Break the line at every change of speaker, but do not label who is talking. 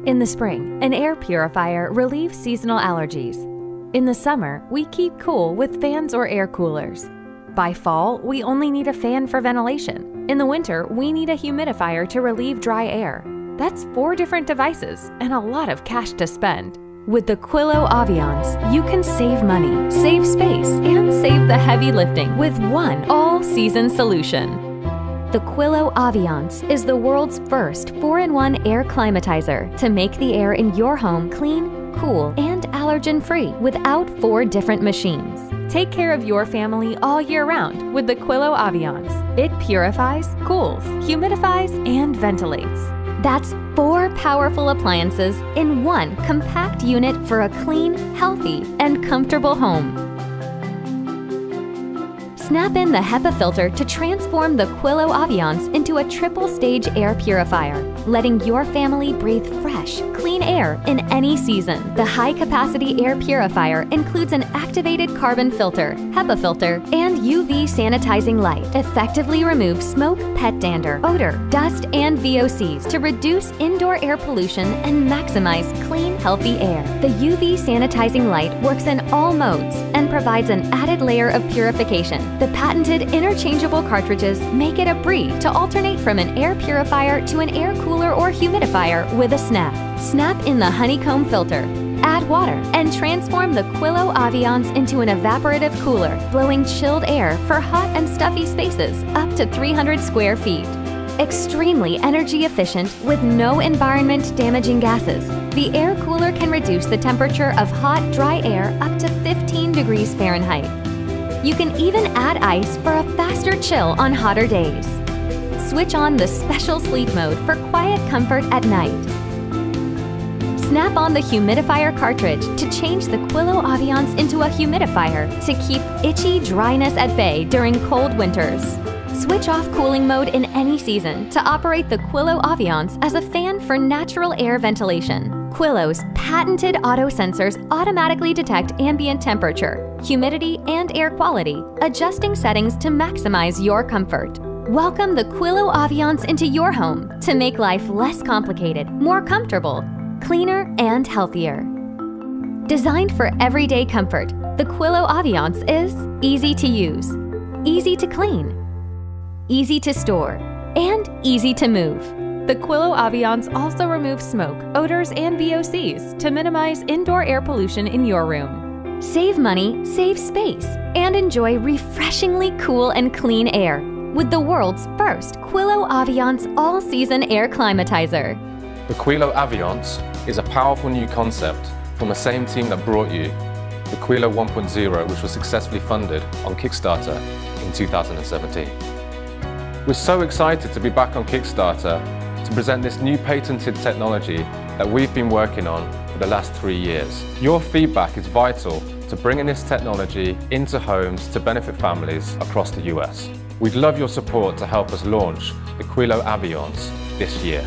In the spring, an air purifier relieves seasonal allergies. In the summer, we keep cool with fans or air coolers. By fall, we only need a fan for ventilation. In the winter, we need a humidifier to relieve dry air. That's 4 different devices and a lot of cash to spend. With the Quilo Aviance, you can save money, save space, and save the heavy lifting with one all-season solution. The Quilo Aviance is the world's first 4-in-1 air climatizer to make the air in your home clean, cool, and allergen-free without 4 different machines. Take care of your family all year round with the Quilo Aviance. It purifies, cools, humidifies, and ventilates. That's 4 powerful appliances in one compact unit for a clean, healthy, and comfortable home. Snap in the HEPA filter to transform the Quilo Aviance into a triple-stage air purifier, letting your family breathe fresh, clean air in any season. The high-capacity air purifier includes an activated carbon filter, HEPA filter, and UV sanitizing light. Effectively removes smoke, pet dander, odor, dust, and VOCs to reduce indoor air pollution and maximize clean, healthy air. The UV sanitizing light works in all modes and provides an added layer of purification. The patented interchangeable cartridges make it a breeze to alternate from an air purifier to an air cooler or humidifier with a snap. Snap in the honeycomb filter, add water, and transform the Quilo Aviance into an evaporative cooler, blowing chilled air for hot and stuffy spaces up to 300 square feet. Extremely energy efficient with no environment-damaging gases, the air cooler can reduce the temperature of hot, dry air up to 15 degrees Fahrenheit. You can even add ice for a faster chill on hotter days. Switch on the special sleep mode for quiet comfort at night. Snap on the humidifier cartridge to change the Quilo Aviance into a humidifier to keep itchy dryness at bay during cold winters. Switch off cooling mode in any season to operate the Quilo Aviance as a fan for natural air ventilation. Quilo's patented auto sensors automatically detect ambient temperature, humidity, and air quality, adjusting settings to maximize your comfort. Welcome the Quilo Aviance into your home to make life less complicated, more comfortable, cleaner, and healthier. Designed for everyday comfort, the Quilo Aviance is easy to use, easy to clean, easy to store, and easy to move. The Quilo Aviance also removes smoke, odors, and VOCs to minimize indoor air pollution in your room. Save money, save space, and enjoy refreshingly cool and clean air with the world's first Quilo Aviance All-Season Air Climatizer.
The Quilo Aviance is a powerful new concept from the same team that brought you the Quilo 1.0, which was successfully funded on Kickstarter in 2017. We're so excited to be back on Kickstarter to present this new patented technology that we've been working on for the last 3 years. Your feedback is vital to bringing this technology into homes to benefit families across the US. We'd love your support to help us launch the Quilo Aviance this year.